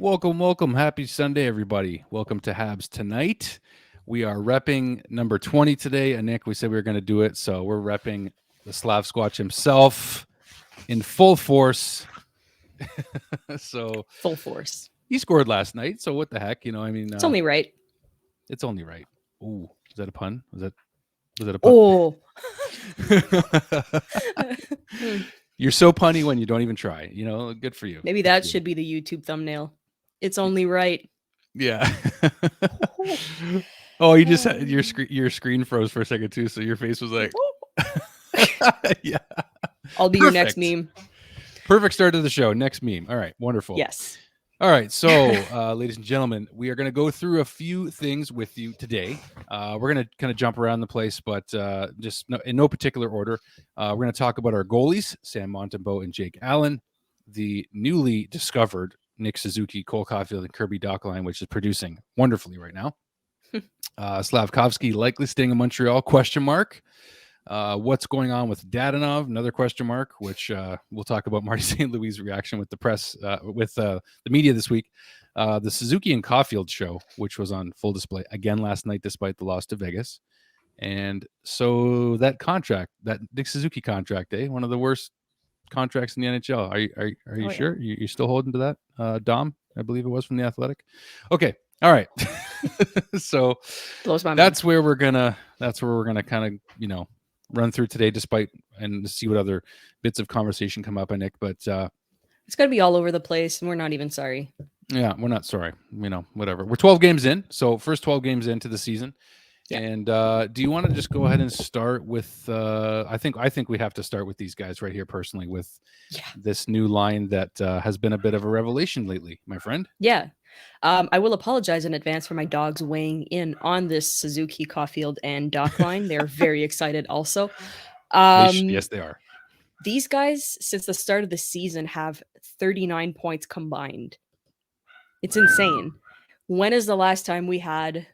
Welcome. Happy Sunday, everybody. Welcome to Habs Tonight. We are repping number 20 today. Annik, we said we were going to do it, so we're repping the Slafkovsky himself in full force. So full force. He scored last night, so what the heck? It's only right. It's only right. Ooh, is that a pun? Was that a pun? Oh. You're so punny when you don't even try. Good for you. Maybe that should be the YouTube thumbnail. It's only right. Yeah. Oh, you just had your screen froze for a second too, so your face was like, yeah. I'll be your next meme. Perfect start to the show. Next meme. All right, wonderful. Yes. All right, so ladies and gentlemen, we are going to go through a few things with you today. We're going to kind of jump around the place, but in no particular order. We're going to talk about our goalies, Sam Montembeault and Jake Allen, the newly discovered Nick Suzuki, Cole Caufield, and Kirby Dach line, which is producing wonderfully right now. Slafkovsky likely staying in Montreal, ? What's going on with Dadonov? Another question mark, which we'll talk about Marty St. Louis' reaction with the press, with the media this week. The Suzuki and Caufield show, which was on full display again last night, despite the loss to Vegas. And so that contract, that Nick Suzuki contract, one of the worst contracts in the NHL. Are you sure? Yeah. You're still holding to that? Dom, I believe it was from The Athletic. Okay. All right. So that's where we're gonna kind of, run through today, despite and see what other bits of conversation come up, Nick. But it's gonna be all over the place, and we're not even sorry. Yeah, we're not sorry. Whatever. We're 12 games in, so first 12 games into the season. Yeah. And do you want to just go ahead and start with? I think we have to start with these guys right here, personally, with this new line that has been a bit of a revelation lately, my friend. Yeah. I will apologize in advance for my dogs weighing in on this Suzuki, Caufield, and Dach line. They're very excited also. Yes, they are. These guys, since the start of the season, have 39 points combined. It's insane. When is the last time we had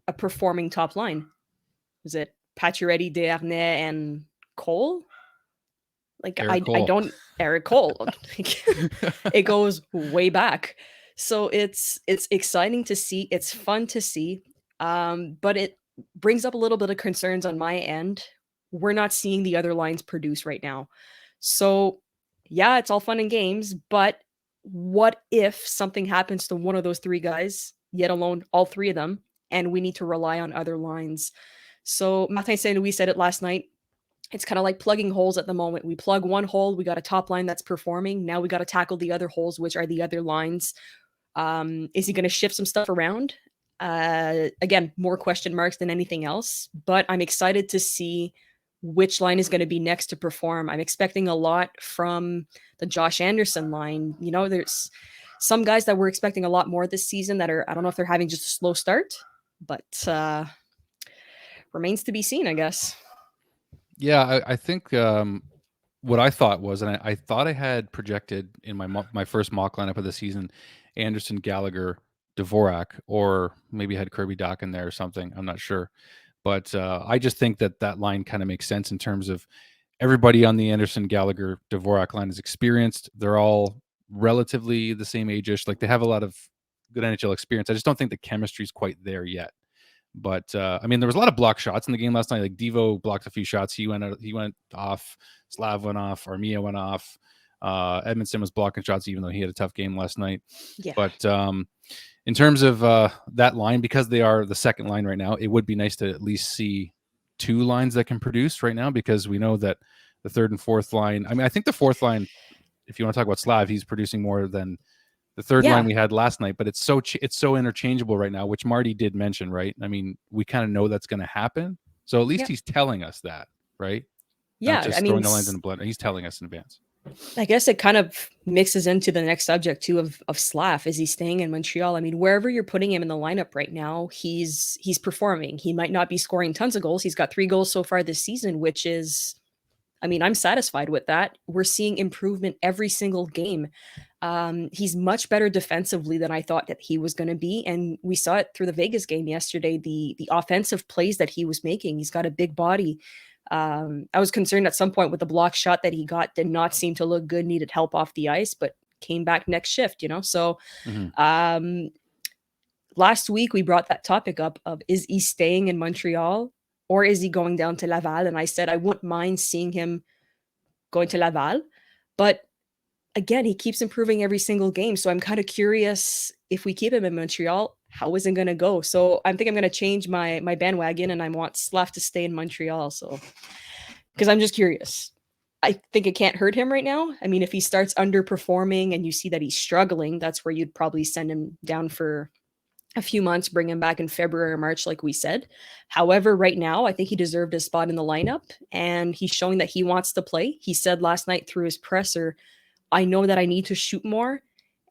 a performing top line? Was it Pacioretty, Desharnais, and Cole? Eric Cole. It goes way back. So it's exciting to see. It's fun to see. But it brings up a little bit of concerns on my end. We're not seeing the other lines produce right now. So yeah, it's all fun and games, but what if something happens to one of those three guys, yet alone all three of them, and we need to rely on other lines? So Martin St. Louis said it last night. It's kind of like plugging holes at the moment. We plug one hole, we got a top line that's performing. Now we got to tackle the other holes, which are the other lines. Is he going to shift some stuff around? Again, more question marks than anything else, but I'm excited to see which line is going to be next to perform. I'm expecting a lot from the Josh Anderson line. There's some guys that we're expecting a lot more this season that I don't know if they're having just a slow start, but remains to be seen, I guess. Yeah, I think what I thought was, and I thought I had projected in my first mock lineup of the season, Anderson, Gallagher, Dvorak, or maybe had Kirby Dach in there or something. I'm not sure. But I just think that line kind of makes sense in terms of everybody on the Anderson, Gallagher, Dvorak line is experienced. They're all relatively the same age-ish. Like, they have a lot of good NHL experience. I just don't think the chemistry is quite there yet. But there was a lot of block shots in the game last night. Like, Devo blocked a few shots. He went off. Slav went off. Armia went off. Edmondson was blocking shots, even though he had a tough game last night. Yeah. But in terms of that line, because they are the second line right now, it would be nice to at least see two lines that can produce right now, because we know that the third and fourth line, I think the fourth line, if you want to talk about Slav, he's producing more than the third line we had last night, but it's so interchangeable right now, which Marty did mention, right? We kind of know that's going to happen. So at least he's telling us that, right? Yeah. Not just throwing the lines in the blender. He's telling us in advance. I guess it kind of mixes into the next subject too of Slav. Is he staying in Montreal? Wherever you're putting him in the lineup right now, he's performing. He might not be scoring tons of goals. He's got 3 goals so far this season, which is, I'm satisfied with that. We're seeing improvement every single game. He's much better defensively than I thought that he was going to be. And we saw it through the Vegas game yesterday, the offensive plays that he was making. He's got a big body. I was concerned at some point with the block shot that he got, did not seem to look good, needed help off the ice, but came back next shift, you know? So Mhm. last week we brought that topic up of, is he staying in Montreal or is he going down to Laval? And I said I wouldn't mind seeing him going to Laval, but again, he keeps improving every single game. So I'm kind of curious, if we keep him in Montreal, how is it going to go? So I think I'm going to change my bandwagon, and I want Slav to stay in Montreal. So, because I'm just curious. I think it can't hurt him right now. I mean, if he starts underperforming and you see that he's struggling, that's where you'd probably send him down for a few months, bring him back in February or March, like we said. However, right now, I think he deserved a spot in the lineup, and he's showing that he wants to play. He said last night through his presser, I know that I need to shoot more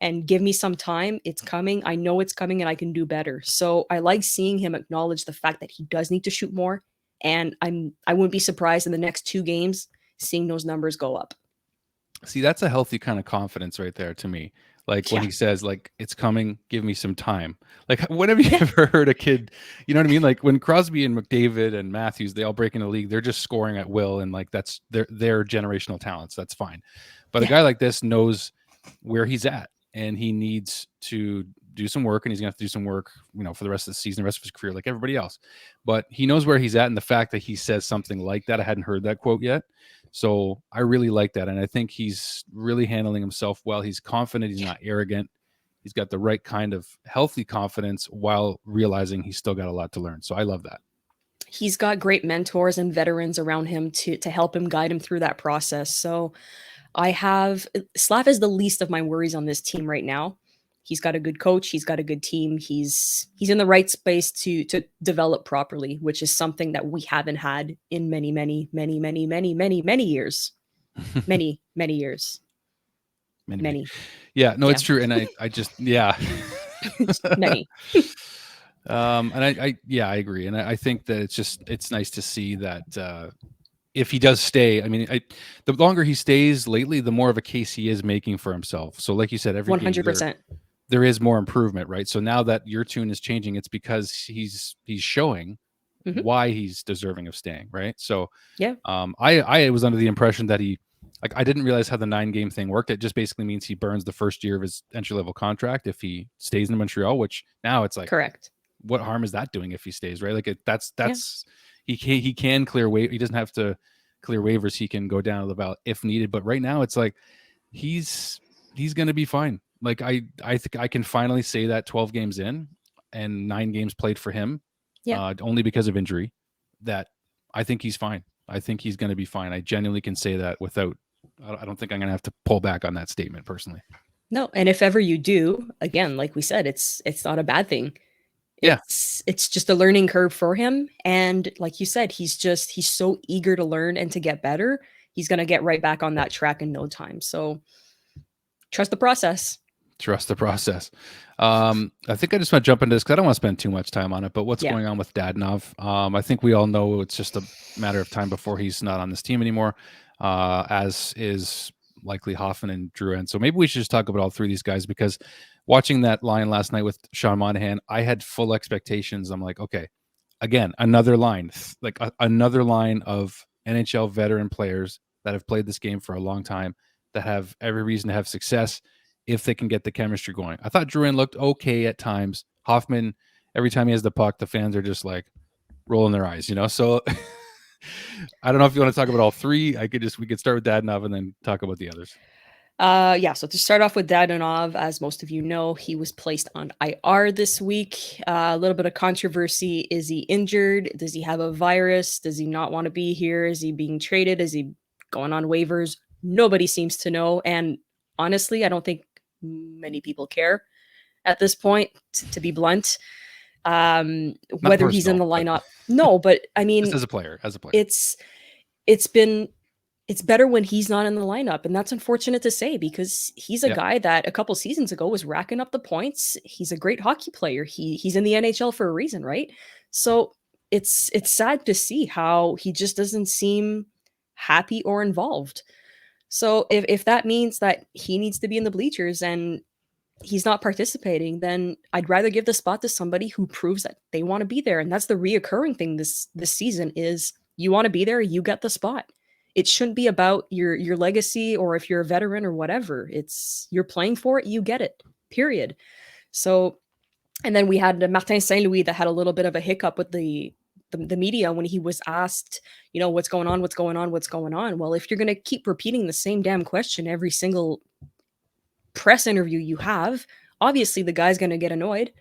and give me some time. It's coming. I know it's coming and I can do better. So I like seeing him acknowledge the fact that he does need to shoot more. And I wouldn't be surprised in the next 2 games seeing those numbers go up. See, that's a healthy kind of confidence right there to me. Like when Yeah. he says, like, it's coming, give me some time. Like, when have you ever heard a kid, you know what I mean? Like when Crosby and McDavid and Matthews, they all break into the league, they're just scoring at will. And like, that's their generational talents. That's fine. But a guy like this knows where he's at, and he needs to do some work, and he's going to have to do some work, you know, for the rest of the season, the rest of his career, like everybody else. But he knows where he's at. And the fact that he says something like that, I hadn't heard that quote yet. So I really like that. And I think he's really handling himself well. He's confident. He's not arrogant. He's got the right kind of healthy confidence while realizing he's still got a lot to learn. So I love that. He's got great mentors and veterans around him to help him, guide him through that process. So Slav is the least of my worries on this team right now. He's got a good coach. He's got a good team. He's in the right space to develop properly, which is something that we haven't had in many years. Many years. Many. Yeah, no, it's true. And I just, yeah. Many. And I agree. And I think that it's nice to see that, if he does stay, I mean, the longer he stays lately, the more of a case he is making for himself. So like you said, every 100%. there is more improvement, right? So now that your tune is changing, it's because he's showing why he's deserving of staying, right? So yeah, I was under the impression that I didn't realize how the 9-game thing worked. It just basically means he burns the first year of his entry level contract if he stays in Montreal, which now it's like, correct. What harm is that doing if he stays, right? Like he can clear he doesn't have to clear waivers. He can go down to the ballot if needed. But right now it's like he's going to be fine. Like I think I can finally say that 12 games in and 9 games played for him, only because of injury, that I think he's fine. I think he's going to be fine. I genuinely can say that without, I don't think I'm going to have to pull back on that statement personally. No. And if ever you do, again, like we said, it's not a bad thing. It's just a learning curve for him. And like you said, he's so eager to learn and to get better. He's going to get right back on that track in no time. So trust the process. Trust the process. I think I just want to jump into this because I don't want to spend too much time on it, but what's going on with Dadonov? I think we all know it's just a matter of time before he's not on this team anymore, as is likely Hoffman and Drouin. So maybe we should just talk about all 3 of these guys, because watching that line last night with Sean Monahan, I had full expectations. I'm like, okay, again, another line, like another line of NHL veteran players that have played this game for a long time, that have every reason to have success if they can get the chemistry going. I thought Drouin looked okay at times. Hoffman, every time he has the puck, the fans are just like rolling their eyes, you know? So I don't know if you want to talk about all 3. We could start with Dadonov and then talk about the others. So to start off with Dadonov, as most of you know, he was placed on IR this week. A little bit of controversy. Is he injured? Does he have a virus? Does he not want to be here? Is he being traded? Is he going on waivers? Nobody seems to know. And honestly, I don't think many people care at this point, to be blunt. Whether he's in the lineup. No, but I mean, just as a player, it's better when he's not in the lineup. And that's unfortunate to say, because he's a guy that a couple seasons ago was racking up the points. He's a great hockey player. He's in the NHL for a reason, right? So it's sad to see how he just doesn't seem happy or involved. So if that means that he needs to be in the bleachers and he's not participating, then I'd rather give the spot to somebody who proves that they want to be there. And that's the reoccurring thing this season is, you want to be there, you get the spot. It shouldn't be about your legacy or if you're a veteran or whatever. It's you're playing for it, you get it. Period. So, and then we had Martin Saint Louis that had a little bit of a hiccup with the media when he was asked, what's going on, what's going on, what's going on. Well, if you're going to keep repeating the same damn question every single press interview you have, obviously the guy's going to get annoyed.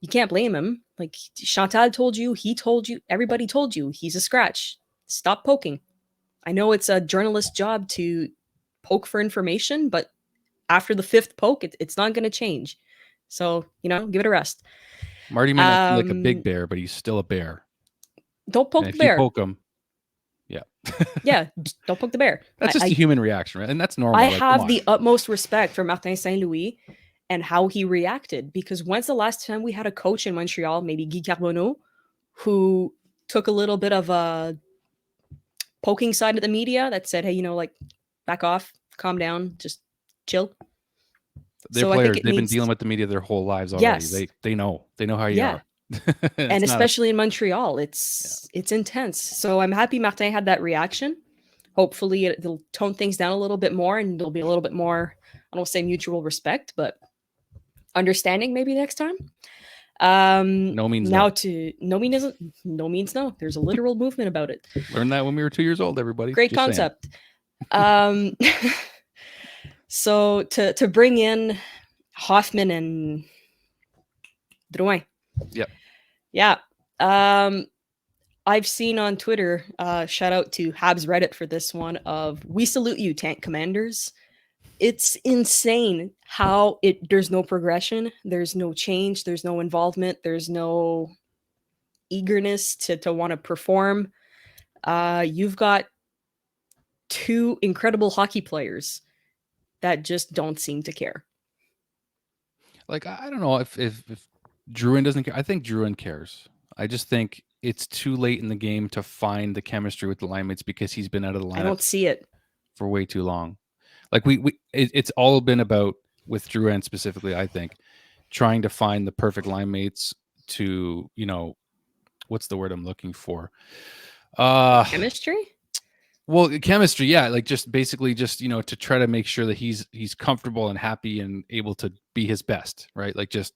You can't blame him. Like Chantal told you, he told you, everybody told you, he's a scratch. Stop poking. I know it's a journalist's job to poke for information, but after the fifth poke, it's not going to change. So, give it a rest. Marty may not be like a big bear, but he's still a bear. Don't poke and the bear. If you poke him, yeah. Yeah, don't poke the bear. That's just a human reaction, right? And that's normal. I have the utmost respect for Martin Saint Louis and how he reacted, because when's the last time we had a coach in Montreal, maybe Guy Carbonneau, who took a little bit of a poking side of the media that said, hey, back off, calm down, just chill. They're players. They've been dealing with the media their whole lives already. Yes. They know how you are. And especially in Montreal, it's intense. So I'm happy Martin had that reaction. Hopefully it'll tone things down a little bit more and there'll be a little bit more, I don't say mutual respect, but understanding maybe next time. No means now no. No means no. There's a literal movement about it. Learned that when we were 2 years old, everybody. Great Just concept. So to bring in Hoffman and Drouin. Yep. Yeah. I've seen on Twitter, shout out to Habs Reddit for this one, of we salute you, tank commanders. It's insane how there's no progression, there's no change, there's no involvement, there's no eagerness to want to perform. You've got two incredible hockey players that just don't seem to care. Like, I don't know if Drouin doesn't care. I think Drouin cares. I just think it's too late in the game to find the chemistry with the line mates because he's been out of the lineup. I don't see it for way too long. Like it's all been about, with Drouin specifically, I think, trying to find the perfect line mates to, what's the word I'm looking for? Chemistry? Well, chemistry, yeah. Like just basically just, to try to make sure that he's comfortable and happy and able to be his best, right? Like just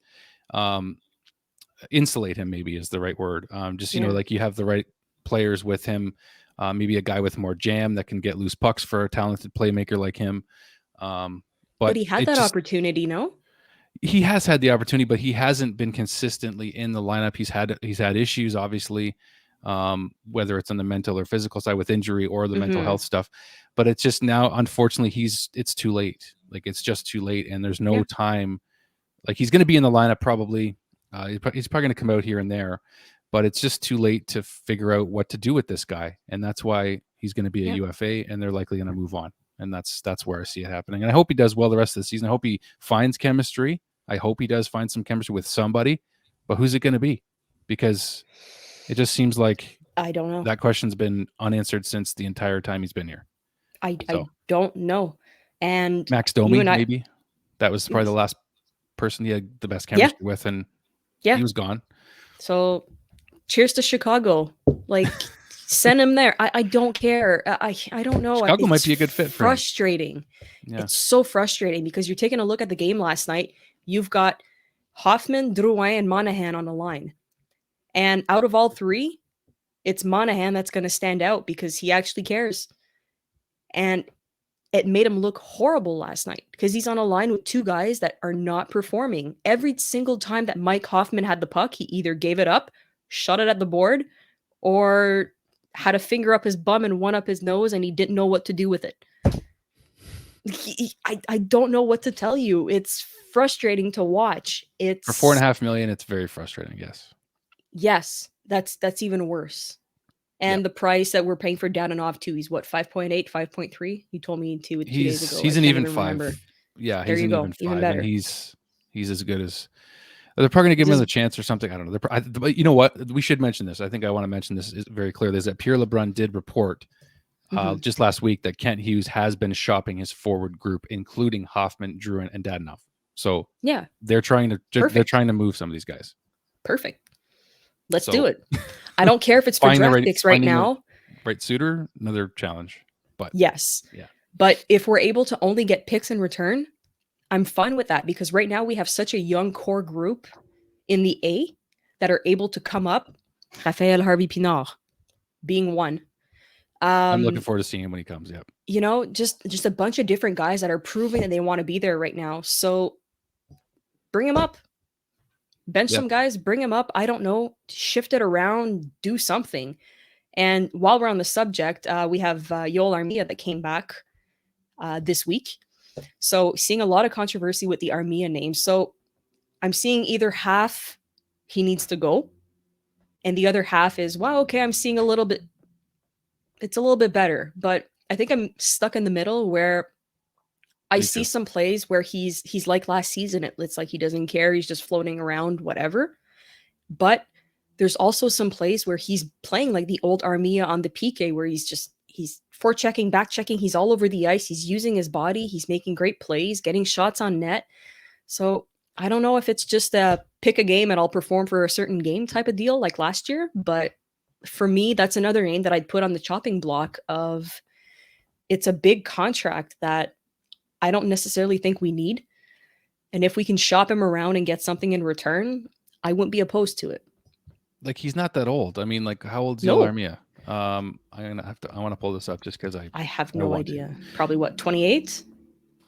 insulate him, maybe is the right word. Like you have the right players with him. Maybe a guy with more jam that can get loose pucks for a talented playmaker like him. But he had that opportunity, no? He has had the opportunity, but he hasn't been consistently in the lineup. He's had issues, obviously, whether it's on the mental or physical side with injury or the mental health stuff. But it's just now, unfortunately, it's too late. Like it's just too late, and there's no time. Like he's going to be in the lineup probably. He's probably going to come out here and there, but it's just too late to figure out what to do with this guy, and that's why he's going to be a UFA, and they're likely going to move on. And that's where I see it happening. And I hope he does well the rest of the season. I hope he finds chemistry. I hope he does find some chemistry with somebody, but who's it going to be? Because it just seems like I don't know. That question's been unanswered since the entire time he's been here. I don't know. And Max Domi, maybe that was probably the last person he had the best chemistry with, and he was gone. So cheers to Chicago. Like send him there. I don't care. I don't know. Chicago might be a good fit for him. Frustrating. Yeah. It's so frustrating because you're taking a look at the game last night. You've got Hoffman, Drouin, and Monahan on the line. And out of all three, it's Monahan that's going to stand out because he actually cares. And it made him look horrible last night because he's on a line with two guys that are not performing. Every single time that Mike Hoffman had the puck, he either gave it up, shot it at the board, or had a finger up his bum and one up his nose, and he didn't know what to do with it. I don't know what to tell you. It's frustrating to watch. It's for $4.5 million. It's very frustrating. Yes, that's even worse. And the price that we're paying for Dadonov too, he's what, 5.8, 5.3? You told me 2 days ago. He's an even 5. Yeah, there he's you an go. even 5. Even better. And he's as good as. They're probably going to give him another chance or something. I don't know. But you know what? We should mention this. I think I want to mention this very clearly. Is that Pierre LeBrun did report just last week that Kent Hughes has been shopping his forward group, including Hoffman, Drouin, and Dadonov. So they're trying to move some of these guys. Perfect. Let's do it. I don't care if it's for draft picks right now. Right suitor, another challenge. But yes. yeah. But if we're able to only get picks in return, I'm fine with that, because right now we have such a young core group in the A that are able to come up. Raphael Harvey-Pinard being one. I'm looking forward to seeing him when he comes. Yep. You know, just a bunch of different guys that are proving that they want to be there right now. So bring him up. Bench some guys, bring him up. I don't know. Shift it around, do something. And while we're on the subject, we have Yoel Armia that came back this week. So seeing a lot of controversy with the Armia name. So I'm seeing either half he needs to go, and the other half is, wow, okay, I'm seeing a little bit, it's a little bit better. But I think I'm stuck in the middle where I see some plays where he's like last season. It's like he doesn't care. He's just floating around, whatever. But there's also some plays where he's playing like the old Armia on the PK, where he's forechecking, back checking. He's all over the ice. He's using his body. He's making great plays, getting shots on net. So I don't know if it's just a pick a game and I'll perform for a certain game type of deal like last year. But for me, that's another name that I'd put on the chopping block of, it's a big contract that I don't necessarily think we need. And if we can shop him around and get something in return, I wouldn't be opposed to it. Like, he's not that old. I mean, like, how old is No. Armia? I want to pull this up just because I have no idea. Probably what, 28?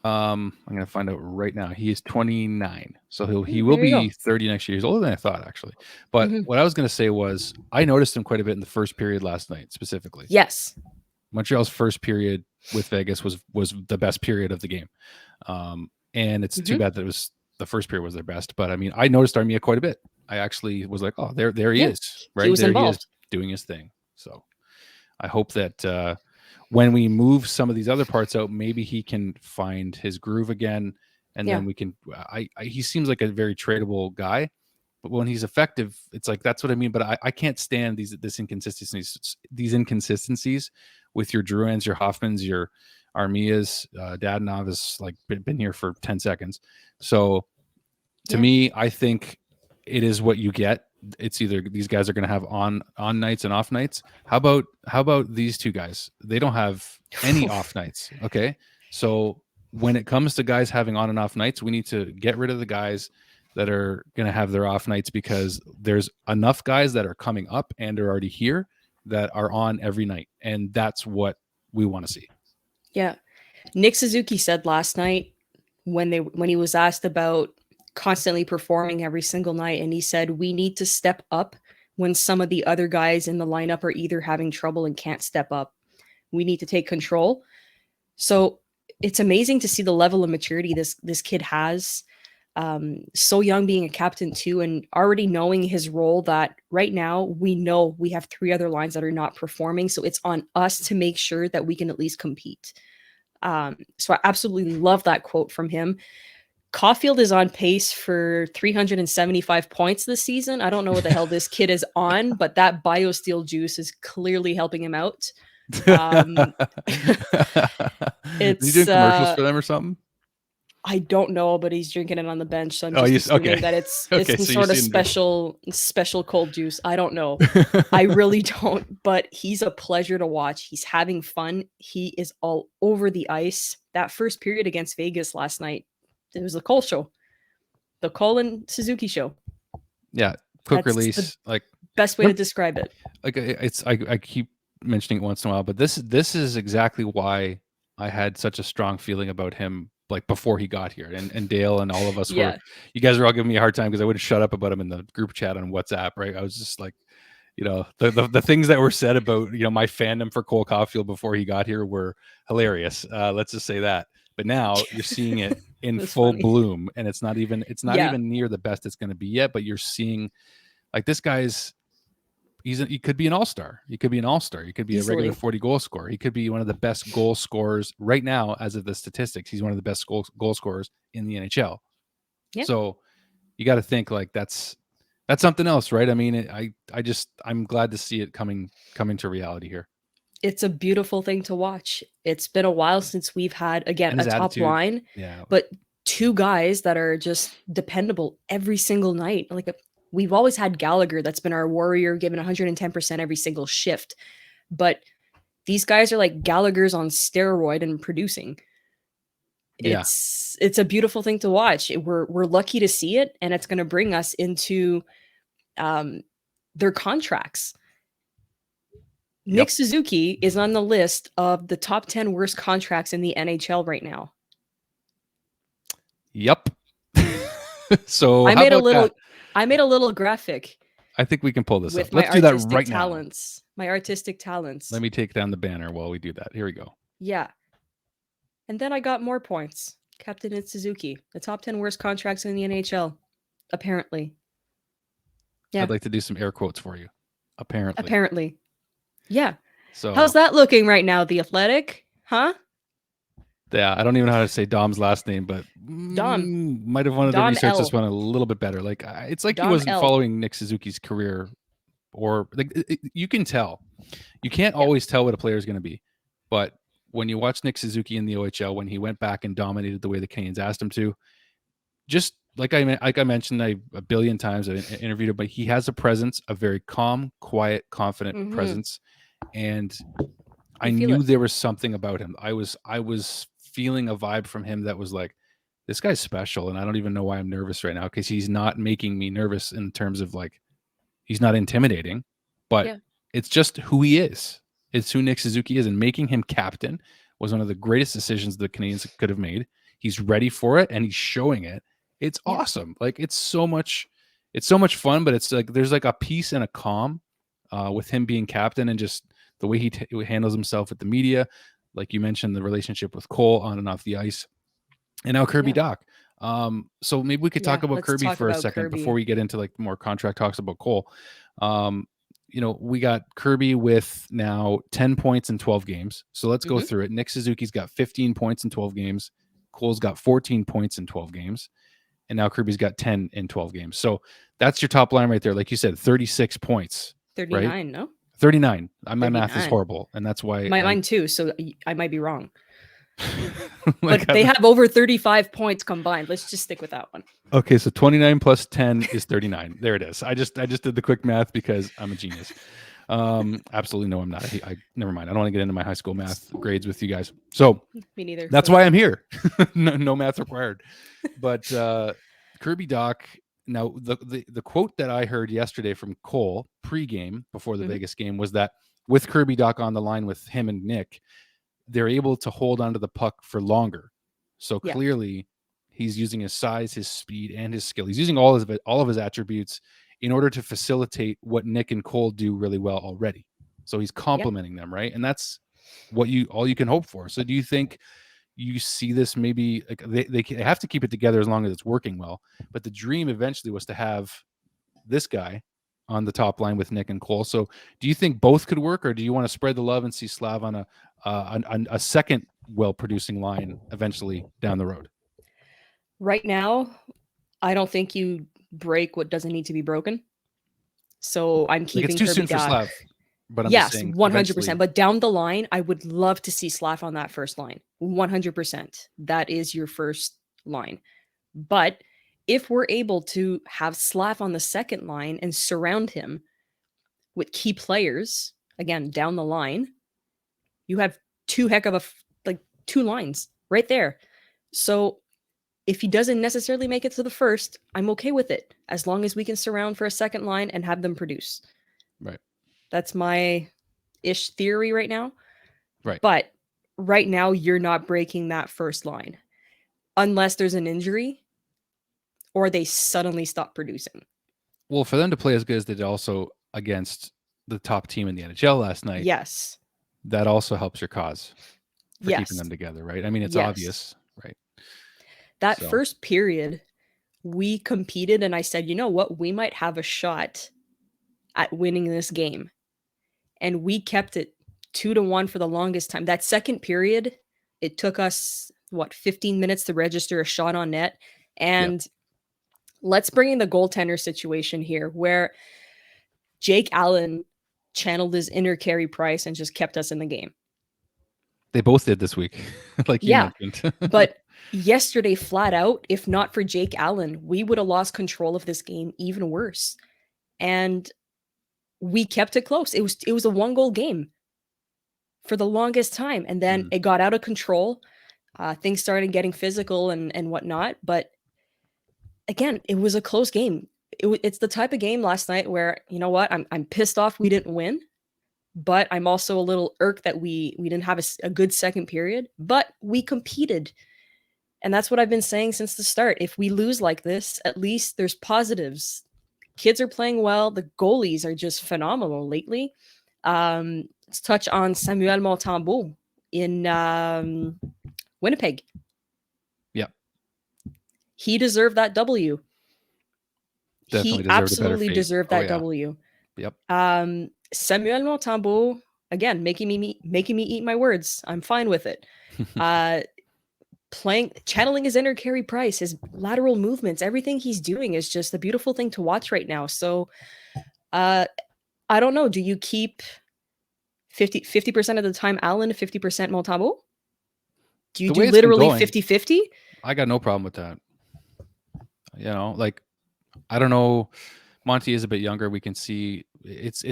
I'm gonna find out right now. He is 29, so he will be 30 next year. He's older than I thought, actually. But what I was gonna say was, I noticed him quite a bit in the first period last night, specifically. Yes, Montreal's first period with Vegas was the best period of the game, and it's too bad that it was the first period was their best. But I mean, I noticed Armia quite a bit. I actually was like, oh, there he is, right? He was involved. He is doing his thing. So I hope that when we move some of these other parts out, maybe he can find his groove again, and then we can. He seems like a very tradable guy, but when he's effective, it's like, that's what I mean. But I can't stand these inconsistencies with your Drouins, your Hoffmans, your Armias. Dadonov has like been here for 10 seconds. So to me, I think it is what you get. It's either these guys are going to have on nights and off nights. How about these two guys? They don't have any off nights. Okay. So when it comes to guys having on and off nights, we need to get rid of the guys that are going to have their off nights, because there's enough guys that are coming up and are already here that are on every night. And that's what we want to see. Yeah. Nick Suzuki said last night when he was asked about constantly performing every single night, and he said, we need to step up when some of the other guys in the lineup are either having trouble and can't step up. We need to take control. So it's amazing to see the level of maturity this kid has. So young, being a captain too, and already knowing his role, that right now we know we have 3 other lines that are not performing. So it's on us to make sure that we can at least compete. So I absolutely love that quote from him. Caufield is on pace for 375 points this season. I don't know what the hell this kid is on, but that BioSteel juice is clearly helping him out. Is he doing commercials for them or something? I don't know, but he's drinking it on the bench, so I'm just assuming that it's some sort of special cold juice. I don't know. I really don't, but he's a pleasure to watch. He's having fun. He is all over the ice. That first period against Vegas last night, it was the Cole show. The Cole and Suzuki show. Yeah, quick release, like best way to describe it. Like, I keep mentioning it once in a while, but this is exactly why I had such a strong feeling about him, like before he got here, and Dale and all of us were, you guys were all giving me a hard time because I wouldn't shut up about him in the group chat on WhatsApp, right? I was just like, the things that were said about, my fandom for Cole Caufield before he got here were hilarious. Let's just say that. But now you're seeing it in full bloom, and it's not even near the best it's going to be yet. But you're seeing, like, this guy's, he could be an all-star. He could be an all-star. He could be a regular 40 goal scorer. He could be one of the best goal scorers right now, as of the statistics. He's one of the best goal scorers in the NHL. Yeah. So you got to think, like, that's something else, right? I mean, I'm glad to see it coming to reality here. It's a beautiful thing to watch. It's been a while since we've had, again, a top line, but 2 guys that are just dependable every single night. Like, we've always had Gallagher that's been our warrior, giving 110% every single shift. But These guys are like Gallagher's on steroid and producing. Yeah. It's a beautiful thing to watch. We're lucky to see it, and it's going to bring us into their contracts. Nick Suzuki is on the list of the top 10 worst contracts in the NHL right now. Yep. So I how made a about little that? I made a little graphic I think we can pull this with up. my Let's do that artistic right now. talents. My artistic talents. Let me take down the banner while we do that. Here we go. Yeah. And then I got more points. Captain and Suzuki, the top 10 worst contracts in the NHL, apparently. Yeah. I'd like to do some air quotes for you. Apparently. Apparently. Yeah. So how's that looking right now, The Athletic? Huh? Yeah, I don't even know how to say Dom's last name, but Dom. might have wanted to Dom research L. this one a little bit better. Like it's like Dom he wasn't L. following Nick Suzuki's career, or like you can tell. You can't always tell what a player is going to be, but when you watch Nick Suzuki in the OHL, when he went back and dominated the way the Canadiens asked him to, just like I mentioned a billion times, I interviewed him, but he has a presence, a very calm, quiet, confident presence, and I knew there was something about him. I was feeling a vibe from him that was like, this guy's special, and I don't even know why I'm nervous right now, because he's not making me nervous in terms of like, he's not intimidating, but it's just who he is. It's who Nick Suzuki is, and making him captain was one of the greatest decisions the Canadiens could have made. He's ready for it, and he's showing it. It's awesome. Like it's so much fun, but it's like there's like a peace and a calm with him being captain, and just the way he handles himself with the media. Like you mentioned, the relationship with Cole on and off the ice, and now Kirby Dach. So maybe we could talk about Kirby for a second before we get into like more contract talks about Cole. You know, we got Kirby with now 10 points in 12 games. So let's go through it. Nick Suzuki's got 15 points in 12 games. Cole's got 14 points in 12 games. And now Kirby's got 10 in 12 games. So that's your top line right there. Like you said, 36 points. 39, right? no? 39. My math is horrible. And that's why. Mine too. So I might be wrong. But they have over 35 points combined. Let's just stick with that one. Okay, so 29 plus 10 is 39. There it is. I just did the quick math because I'm a genius. Absolutely no, I'm not. I never mind. I don't want to get into my high school math grades with you guys. So me neither. That's why I'm here. No math required. But Kirby Dach. Now the quote that I heard yesterday from Cole pregame before the Vegas game was that with Kirby Dach on the line with him and Nick, they're able to hold onto the puck for longer. So clearly he's using his size, his speed, and his skill. He's using all of his attributes in order to facilitate what Nick and Cole do really well already. So he's complementing them, right? And that's what all you can hope for. So do you think you see this maybe like they have to keep it together as long as it's working well, but the dream eventually was to have this guy on the top line with Nick and Cole. So do you think both could work, or do you want to spread the love and see Slav on a second well-producing line eventually down the road? Right now, I don't think you break what doesn't need to be broken. So I'm keeping it's too Kirby soon for Dach. Slav. But I'm yes, just saying 100%. But down the line, I would love to see Slav on that first line. 100%. That is your first line. But if we're able to have Slav on the second line and surround him with key players, again, down the line, you have two lines right there. So if he doesn't necessarily make it to the first, I'm okay with it, as long as we can surround for a second line and have them produce. Right. That's my ish theory right now. Right. But right now, you're not breaking that first line unless there's an injury or they suddenly stop producing. Well, for them to play as good as they did also against the top team in the NHL last night, yes, that also helps your cause for keeping them together, right? I mean, it's obvious, right? That first period, we competed, and I said, you know what? We might have a shot at winning this game. And we kept it 2-1 for the longest time. That second period, it took us, 15 minutes to register a shot on net. And let's bring in the goaltender situation here, where Jake Allen channeled his inner Carey Price and just kept us in the game. They both did this week, like you mentioned. But yesterday, flat out, if not for Jake Allen, we would have lost control of this game even worse. And we kept it close. It was a 1-goal game for the longest time. And then it got out of control. Things started getting physical and whatnot. But again, it was a close game. It's the type of game last night where, you know what, I'm pissed off we didn't win, but I'm also a little irked that we didn't have a good second period, but we competed. And that's what I've been saying since the start. If we lose like this, at least there's positives. Kids are playing well. The goalies are just phenomenal lately. Let's touch on Samuel Montembeault in Winnipeg. Yep. He deserved that W. Definitely He absolutely deserved that yeah. W. Yep. Samuel Montembeault, again, making me eat my words. I'm fine with it. Channeling his inner Carey Price, his lateral movements, everything he's doing is just a beautiful thing to watch right now. So I don't know. Do you keep 50% of the time Allen, 50% Montembeault? Do you do literally 50-50? I got no problem with that. You know, like, I don't know. Monty is a bit younger. We can see it's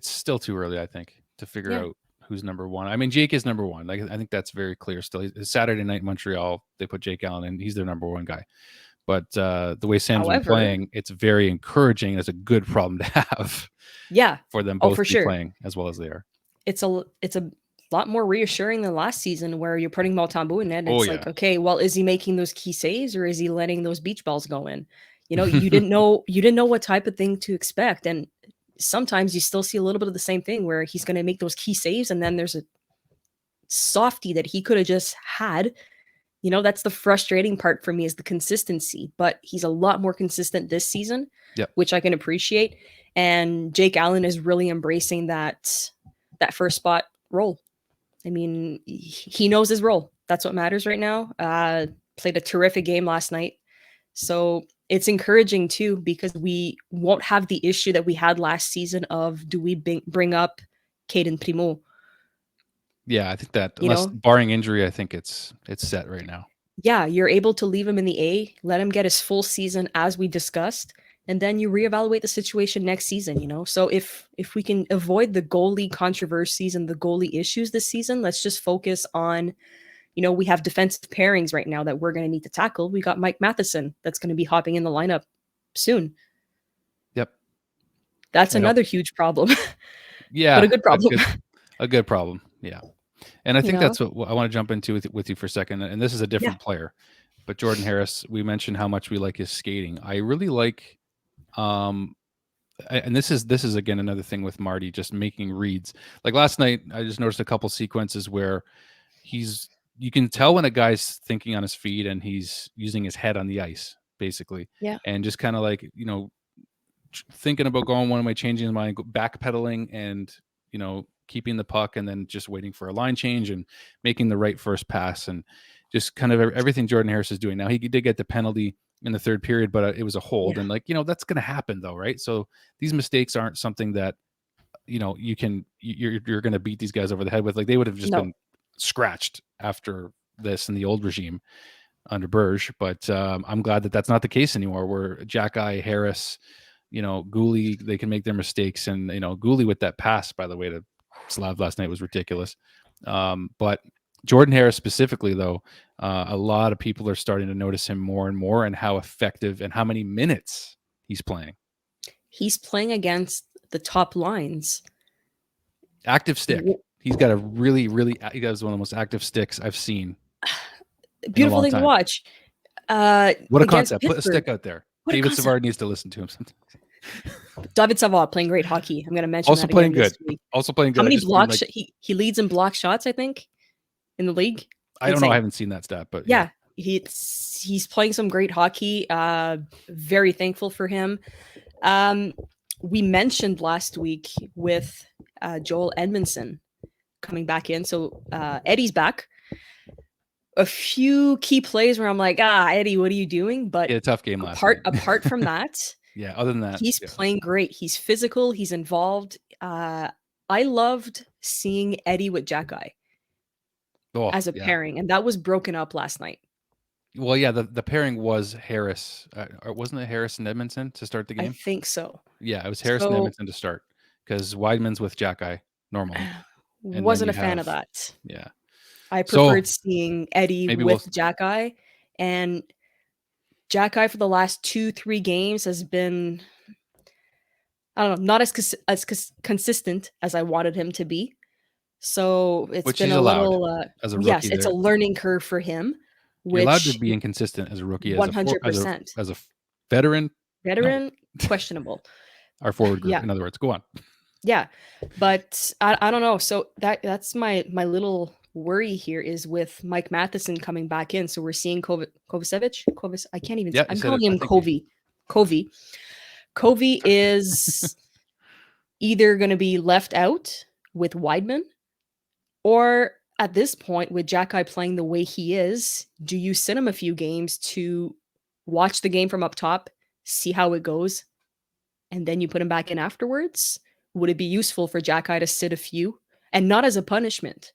still too early, I think, to figure out who's number one. I mean, Jake is number one. Like, I think that's very clear still. It's Saturday night in Montreal. They put Jake Allen in. He's their number one guy. But the way Sam's been playing, it's very encouraging. It's a good problem to have. Yeah. For them both to be playing as well as they are. It's a lot more reassuring than last season where you're putting Montembeault in it. It's like, okay, well, is he making those key saves or is he letting those beach balls go in? You know, you didn't know what type of thing to expect. And sometimes you still see a little bit of the same thing where he's going to make those key saves and then there's a softie that he could have just had. You know, that's the frustrating part for me is the consistency, but he's a lot more consistent this season, which I can appreciate. And Jake Allen is really embracing that first spot role. I mean, he knows his role. That's what matters right now. Played a terrific game last night. So it's encouraging too, because we won't have the issue that we had last season of, do we bring up Caden Primo? Yeah, I think that, unless barring injury, I think it's set right now. Yeah, you're able to leave him in the A, let him get his full season as we discussed, and then you reevaluate the situation next season, you know? So if we can avoid the goalie controversies and the goalie issues this season, let's just focus on, you know, we have defensive pairings right now that we're going to need to tackle. We got Mike Matheson that's going to be hopping in the lineup soon. Yep. That's another huge problem. Yeah. But a good problem. A good problem. Yeah. And I think that's what I want to jump into with you for a second. And this is a different player. But Jordan Harris, we mentioned how much we like his skating. I really like, and this is again another thing with Marty, just making reads. Like last night, I just noticed a couple sequences where you can tell when a guy's thinking on his feet and he's using his head on the ice, basically. Yeah. And just kind of like, you know, thinking about going one way, changing his mind, backpedaling and, you know, keeping the puck and then just waiting for a line change and making the right first pass and just kind of everything Jordan Harris is doing. Now, he did get the penalty in the third period, but it was a hold. And like, you know, that's going to happen though, right? So these mistakes aren't something that, you know, you're going to beat these guys over the head with. Like, they would have just been scratched after this in the old regime under Berge. But I'm glad that that's not the case anymore, where Jack-Eye, Harris, you know, Gooley, they can make their mistakes. And, you know, Gooley with that pass, by the way, to Slav last night was ridiculous. But Jordan Harris specifically, though, a lot of people are starting to notice him more and more, and how effective and how many minutes he's playing. He's playing against the top lines. Active stick. He's got a really, he has one of the most active sticks I've seen. Beautiful thing to watch. What a concept. Put a stick out there. David Savard needs to listen to him sometimes. David Savard playing great hockey. I'm going to mention also that playing again good. This week. Also playing good. How many blocks? He leads in block shots, I think, in the league. I don't know. I haven't seen that stat, but yeah. He's playing some great hockey. Very thankful for him. We mentioned last week with Joel Edmondson coming back in. So Eddie's back. A few key plays where I'm like, Eddie, what are you doing? But a tough game last night. Apart from that, yeah, other than that, he's playing great. He's physical. He's involved. I loved seeing Eddie with Jack-Eye as a pairing, and that was broken up last night. Well, yeah, the pairing was Harris. Wasn't it Harris and Edmondson to start the game? I think so. Yeah, it was Harris and Edmondson to start, because Weidman's with Jack-Eye normally. And then Wasn't you a fan of have, that. yeah. I So preferred seeing Eddie maybe we'll, with Jack-Eye, and Jack-Eye for the last 2-3 games has been, I don't know, not as consistent as I wanted him to be. So it's which been he's a allowed little, as a yes, rookie it's a there. learning curve for him, You're allowed to which be inconsistent as a rookie, as a 100%. as a veteran. No, Veteran, questionable. our forward group. Yeah, In other words, go on. yeah. But I don't know. So that's my little worry here is with Mike Matheson coming back in. So we're seeing Kovacevic. I can't even. Yeah, you I'm said it. calling I him think you, Covey. Covey. Covey is either going to be left out with Weidman, or at this point, with Jack-Eye playing the way he is, do you sit him a few games to watch the game from up top, see how it goes, and then you put him back in afterwards? Would it be useful for Jack-Eye to sit a few, and not as a punishment,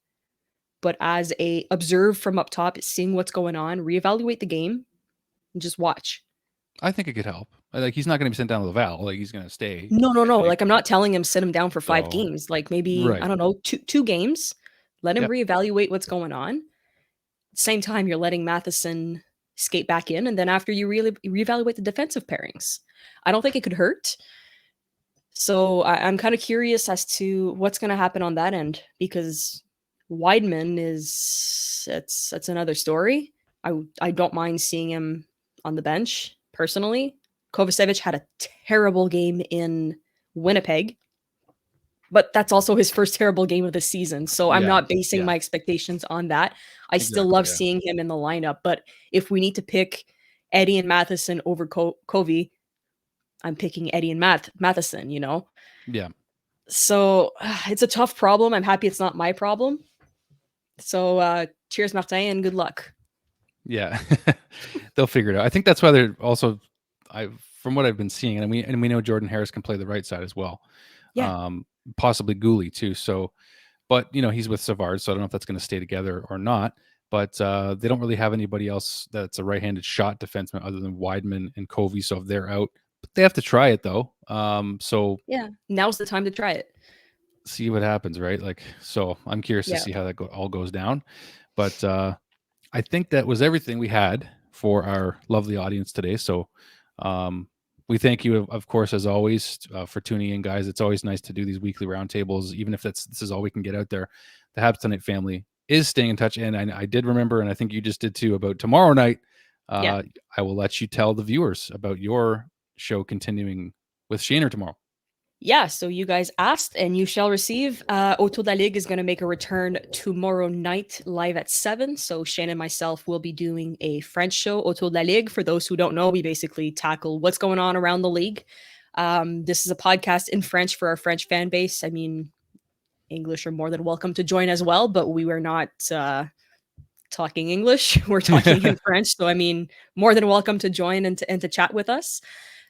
but as a observe from up top, seeing what's going on, reevaluate the game, and just watch? I think it could help. Like, he's not going to be sent down to Laval. Like, he's going to stay. No, no, I no. think. Like, I'm not telling him sit him down for 5 So, games. Like, maybe, I right. don't know, two games. Let him Yep. reevaluate what's going on. Same time, you're letting Matheson skate back in, and then after you really reevaluate the defensive pairings. I don't think it could hurt. So I'm kind of curious as to what's going to happen on that end, because Weidman is that's another story. I don't mind seeing him on the bench personally. Kovacevic had a terrible game in Winnipeg, but that's also his first terrible game of the season. So I'm Yeah. not basing Yeah. my expectations on that. I still Exactly, love yeah. seeing him in the lineup, but if we need to pick Eddie and Matheson over Covey, I'm picking Eddie and Matheson, you know? Yeah. So it's a tough problem. I'm happy it's not my problem. So cheers, Martin, and good luck. Yeah. They'll figure it out. I think that's why they're also, from what I've been seeing, and we know Jordan Harris can play the right side as well. Yeah. Possibly Gooley too. So, but he's with Savard, so I don't know if that's going to stay together or not. But they don't really have anybody else that's a right-handed shot defenseman other than Weidman and Covey. So if they're out, but they have to try it though. So yeah, now's the time to try it. See what happens, right? Like, so I'm curious to see how that all goes down. But I think that was everything we had for our lovely audience today. So we thank you, of course, as always, for tuning in, guys. It's always nice to do these weekly roundtables, even if this is all we can get out there. The Habs Tonight family is staying in touch, and I did remember, and I think you just did too, about tomorrow night. I will let you tell the viewers about your show continuing with Shaner tomorrow. Yeah, so you guys asked and you shall receive. Autour de la Ligue is going to make a return tomorrow night live at 7. So Shane and myself will be doing a French show, Autour de la Ligue. For those who don't know, we basically tackle what's going on around the league. This is a podcast in French for our French fan base. I mean, English are more than welcome to join as well, but we were not talking English. We're talking in French. So, I mean, more than welcome to join and to chat with us.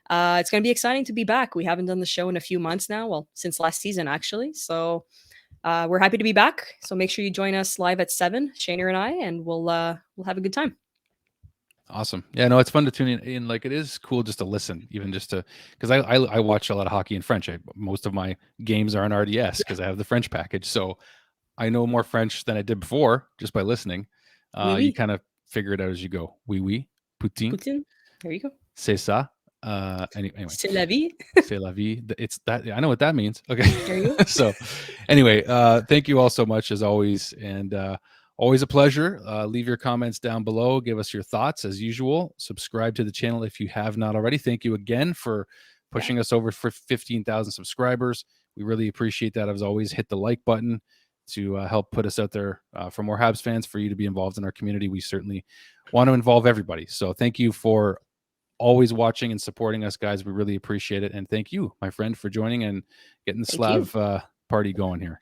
It's going to be exciting to be back. We haven't done the show in a few months now. Well, since last season, actually. So we're happy to be back. So make sure you join us live at 7, Shaner and I, and we'll have a good time. Awesome. Yeah, no, it's fun to tune in. Like, it is cool just to listen, even just to, because I watch a lot of hockey in French. Most of my games are on RDS because I have the French package. So I know more French than I did before just by listening. Oui. You kind of figure it out as you go. Oui, oui. Poutine. Poutine. There you go. C'est ça. Anyway. C'est la vie. C'est la vie. It's that. I know what that means. Okay. There you go. So anyway, thank you all so much as always. And always a pleasure. Leave your comments down below. Give us your thoughts as usual. Subscribe to the channel if you have not already. Thank you again for pushing us over for 15,000 subscribers. We really appreciate that. As always, hit the like button to help put us out there for more Habs fans, for you to be involved in our community. We certainly want to involve everybody. So thank you for always watching and supporting us, guys. We really appreciate it. And thank you, my friend, for joining and getting the Slav party going here.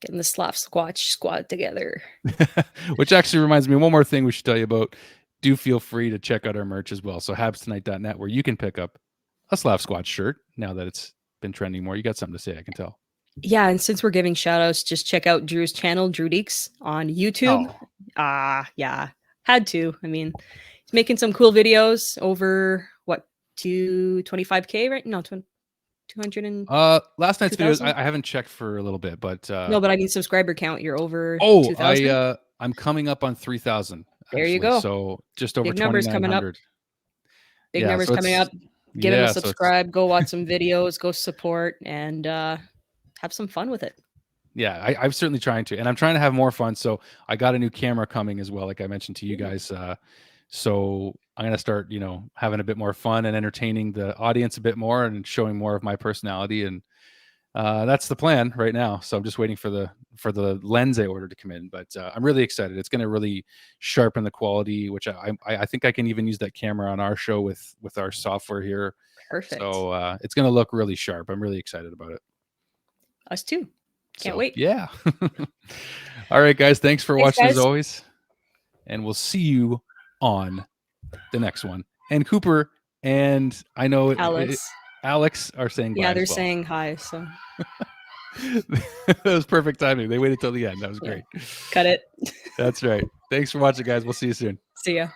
Getting the Slafkovsky squad together. Which actually reminds me, one more thing we should tell you about. Do feel free to check out our merch as well. So habstonight.net, where you can pick up a Slafkovsky shirt now that it's been trending more. You got something to say, I can tell. Yeah, and since we're giving shout outs, just check out Drew's channel, Drew Dekes, on YouTube. Yeah, had to. I mean, making some cool videos over 225K right? No, 200 and Last night's video, 2,000? I haven't checked for a little bit, but No, but I mean subscriber count. You're over oh, 2,000. I'm coming up on 3,000 There you actually. go. So just over Big numbers coming up. 2,900. Big Yeah, numbers so coming it's up. Get him a so it's subscribe. Go watch some videos. Go support and have some fun with it. yeah, I'm certainly trying to, and I'm trying to have more fun. So I got a new camera coming as well, like I mentioned to you guys. So I'm gonna start, having a bit more fun and entertaining the audience a bit more, and showing more of my personality, and that's the plan right now. So I'm just waiting for the lens I ordered to come in, but I'm really excited. It's gonna really sharpen the quality, which I think I can even use that camera on our show with our software here. Perfect. So it's gonna look really sharp. I'm really excited about it. Us too. Can't wait. Yeah. All right, guys. Thanks for watching guys. as always. And we'll see you on the next one. And Cooper and I know Alex are saying bye. Yeah, they're saying hi. So that was perfect timing. They waited till the end. That was great. Cut it. That's right. Thanks for watching, guys. We'll see you soon. See ya.